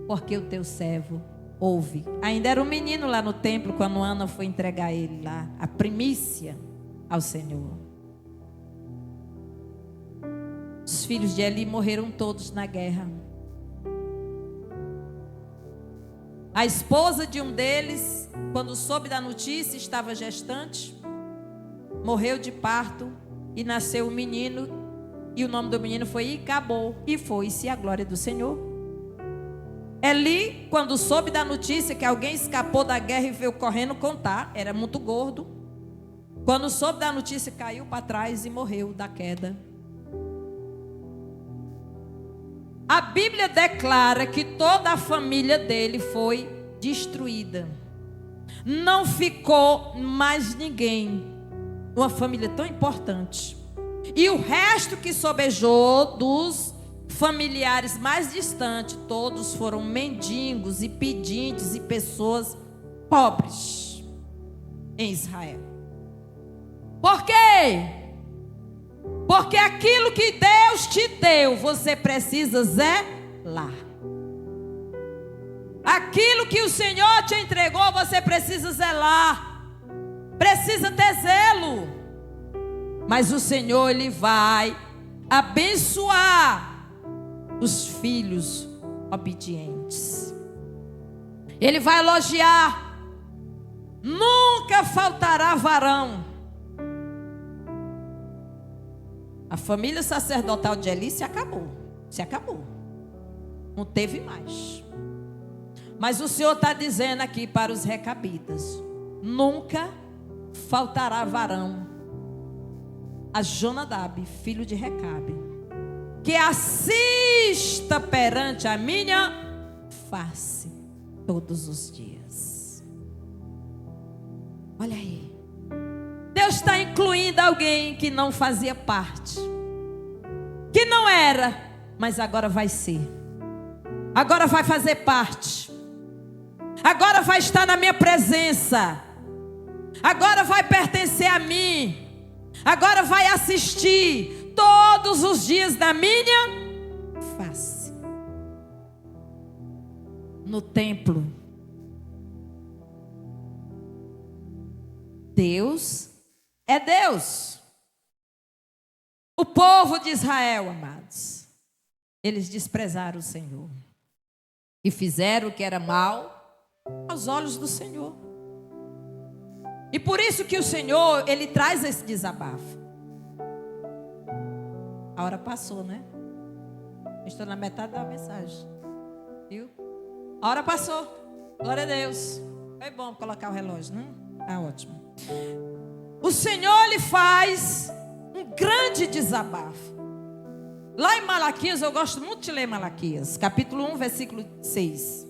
porque o teu servo ouve. Ainda era um menino lá no templo quando Ana foi entregar ele lá, a primícia ao Senhor. Os filhos de Eli morreram todos na guerra. A esposa de um deles, quando soube da notícia, estava gestante, morreu de parto e nasceu um menino, e o nome do menino foi Icabô, e foi-se a glória do Senhor. Eli, quando soube da notícia que alguém escapou da guerra e veio correndo contar, era muito gordo, quando soube da notícia, caiu para trás e morreu da queda. A Bíblia declara que toda a família dele foi destruída. Não ficou mais ninguém. Uma família tão importante. E o resto que sobejou dos familiares mais distantes, todos foram mendigos e pedintes e pessoas pobres em Israel. Por quê? Porque aquilo que Deus te deu, você precisa zelar. Aquilo que o Senhor te entregou, você precisa zelar. Precisa ter zelo. Mas o Senhor, Ele vai abençoar os filhos obedientes. Ele vai elogiar: nunca faltará varão. A família sacerdotal de Eli se acabou. Não teve mais. Mas o Senhor está dizendo aqui para os recabitas: nunca faltará varão a Jonadab, filho de Recabe, que assista perante a minha face todos os dias. Olha aí, Deus está incluindo alguém que não fazia parte, que não era, mas agora vai ser, agora vai fazer parte, agora vai estar na minha presença, agora vai pertencer a mim, agora vai assistir todos os dias da minha face. No templo, Deus é Deus. O povo de Israel, amados, eles desprezaram o Senhor e fizeram o que era mal aos olhos do Senhor. E por isso que o Senhor, Ele traz esse desabafo. A hora passou, né? Estou na metade da mensagem. Viu? A hora passou. Glória a Deus. Foi bom colocar o relógio, não? Tá ótimo. O Senhor, Ele faz um grande desabafo. Lá em Malaquias, eu gosto muito de ler Malaquias, capítulo 1, versículo 6.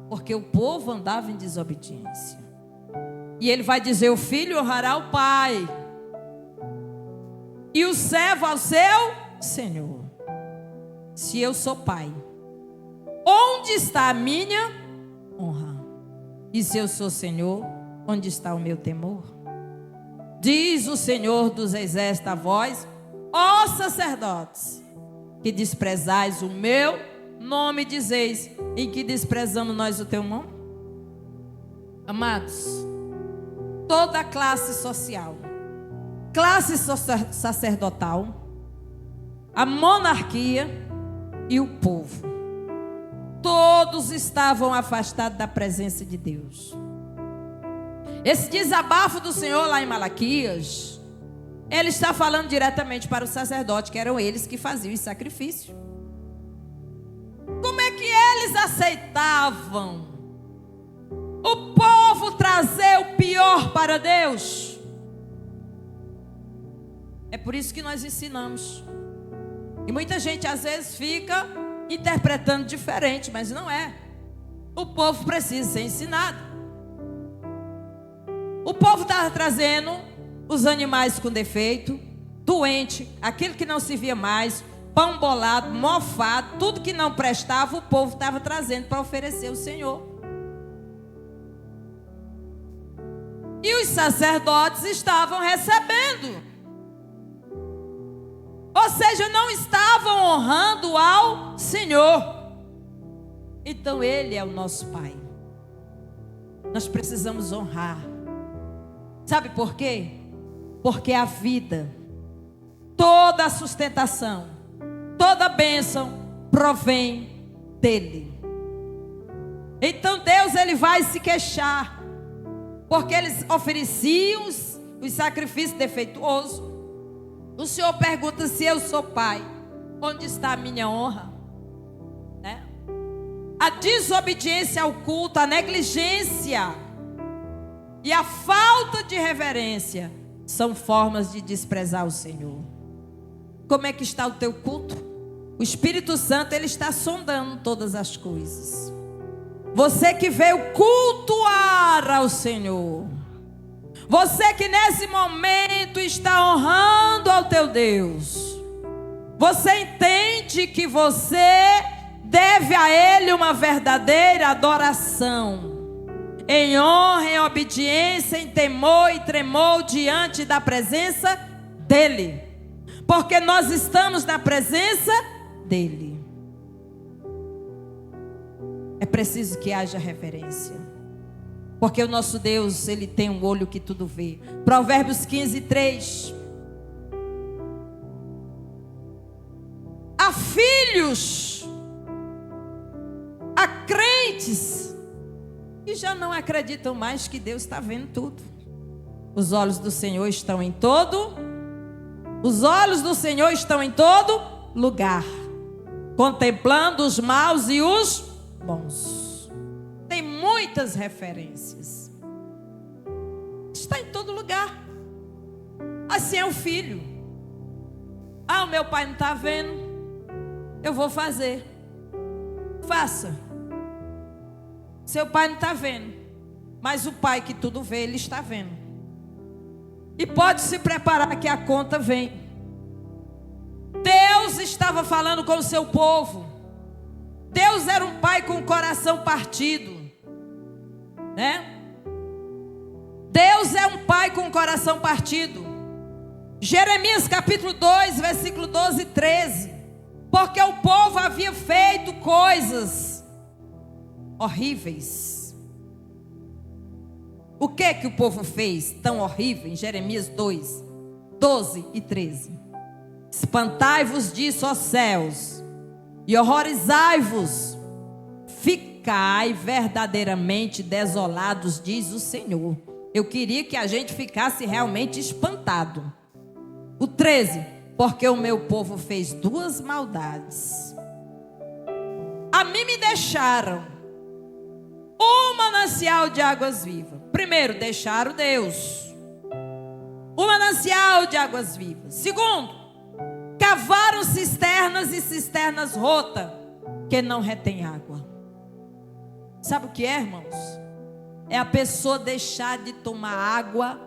Porque o povo andava em desobediência. E ele vai dizer: o filho honrará o pai, e o servo ao seu senhor. Se eu sou pai, onde está a minha honra? E se eu sou senhor, onde está o meu temor? Diz o Senhor dos exércitos a vós, ó sacerdotes, que desprezais o meu nome, dizeis: em que desprezamos nós o teu nome? Amados, toda a classe social, classe sacerdotal, a monarquia e o povo, todos estavam afastados da presença de Deus. Esse desabafo do Senhor lá em Malaquias, Ele está falando diretamente para os sacerdotes, que eram eles que faziam esse sacrifício. Como é que eles aceitavam o povo trazer o pior para Deus? É por isso que nós ensinamos. E muita gente às vezes fica interpretando diferente, mas não é. O povo precisa ser ensinado. O povo estava trazendo os animais com defeito, doente, aquilo que não se via mais, pão bolado, mofado, tudo que não prestava, o povo estava trazendo para oferecer ao Senhor. E os sacerdotes estavam recebendo. Ou seja, não estavam honrando ao Senhor. Então Ele é o nosso Pai. Nós precisamos honrar. Sabe por quê? Porque a vida, toda a sustentação, toda a bênção provém dEle. Então Deus, Ele vai se queixar, porque eles ofereciam os sacrifícios defeituosos. O Senhor pergunta: se eu sou pai, onde está a minha honra? Né? A desobediência ao culto, a negligência e a falta de reverência são formas de desprezar o Senhor. Como é que está o teu culto? O Espírito Santo, Ele está sondando todas as coisas. Você que veio cultuar ao Senhor, você que nesse momento está honrando ao teu Deus, você entende que você deve a Ele uma verdadeira adoração, em honra, em obediência, em temor e tremor diante da presença dEle, porque nós estamos na presença dEle. É preciso que haja reverência, porque o nosso Deus, Ele tem um olho que tudo vê. Provérbios 15, 3. A filhos, há crentes que já não acreditam mais que Deus está vendo tudo. Os olhos do Senhor estão em todo, os olhos do Senhor estão em todo lugar, contemplando os maus e os bons. Tem muitas referências. Está em todo lugar. Assim é o filho. Ah, o meu pai não está vendo, eu vou fazer. Faça. Seu pai não está vendo, mas o pai que tudo vê, ele está vendo. E pode se preparar que a conta vem. Deus estava falando com o seu povo. Deus era um pai com o coração partido, né? Deus é um pai com o coração partido. Jeremias capítulo 2, versículo 12 e 13. Porque o povo havia feito coisas horríveis. O que o povo fez tão horrível? Em Jeremias 2, 12 e 13. Espantai-vos disso, ó céus, e horrorizai-vos. Ficai verdadeiramente desolados, diz o Senhor. Eu queria que a gente ficasse realmente espantado. O 13. Porque o meu povo fez duas maldades. A mim me deixaram um manancial de águas vivas. Primeiro, deixaram Deus, o manancial de águas vivas. Segundo, cavaram cisternas e cisternas rotas, que não retém água. Sabe o que é, irmãos? É a pessoa deixar de tomar água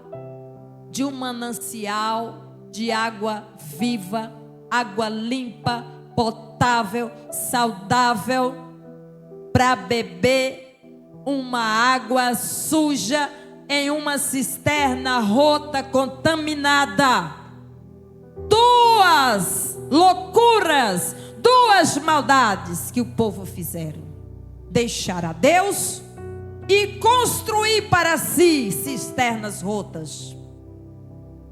de um manancial de água viva, água limpa, potável, saudável, para beber uma água suja em uma cisterna rota, contaminada. Duas loucuras, duas maldades que o povo fizeram: deixar a Deus e construir para si cisternas rotas,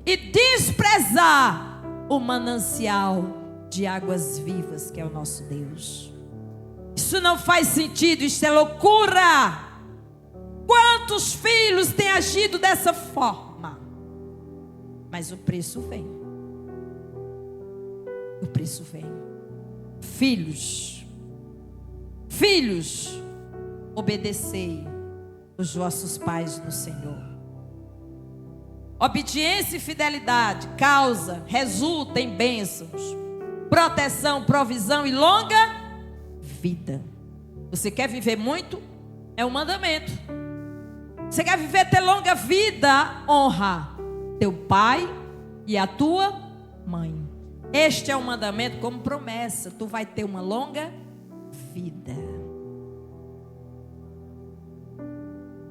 e desprezar o manancial de águas vivas que é o nosso Deus. Isso não faz sentido, isso é loucura. Quantos filhos têm agido dessa forma? Mas o preço vem. O preço vem. Filhos, obedecei os vossos pais no Senhor. Obediência e fidelidade resulta em bênçãos, proteção, provisão e longa vida. Você quer viver muito? É um mandamento. Você quer viver, ter longa vida? Honra teu pai e a tua mãe. Este é um mandamento como promessa. Tu vai ter uma longa vida.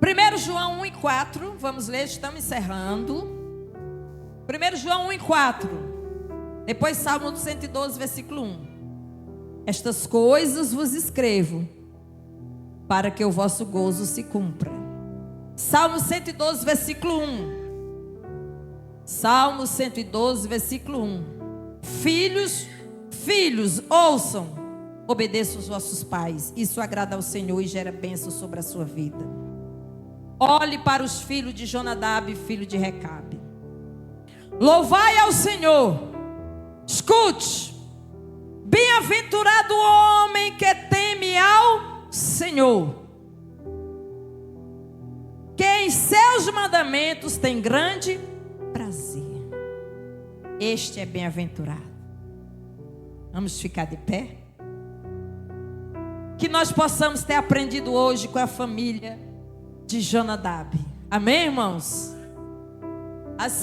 1 João 1 e 4, vamos ler, estamos encerrando. 1 João 1 e 4. Depois Salmo 112, versículo 1. Estas coisas vos escrevo, para que o vosso gozo se cumpra. Salmo 112, versículo 1. Salmo 112, versículo 1. Filhos, ouçam, obedeçam os vossos pais. Isso agrada ao Senhor e gera bênção sobre a sua vida. Olhe para os filhos de Jonadab, filho de Recabe. Louvai ao Senhor. Escute. Bem-aventurado o homem que teme ao Senhor, que em seus mandamentos tem grande prazer. Este é bem-aventurado. Vamos ficar de pé? Que nós possamos ter aprendido hoje com a família de Jonadab. Amém, irmãos? Assim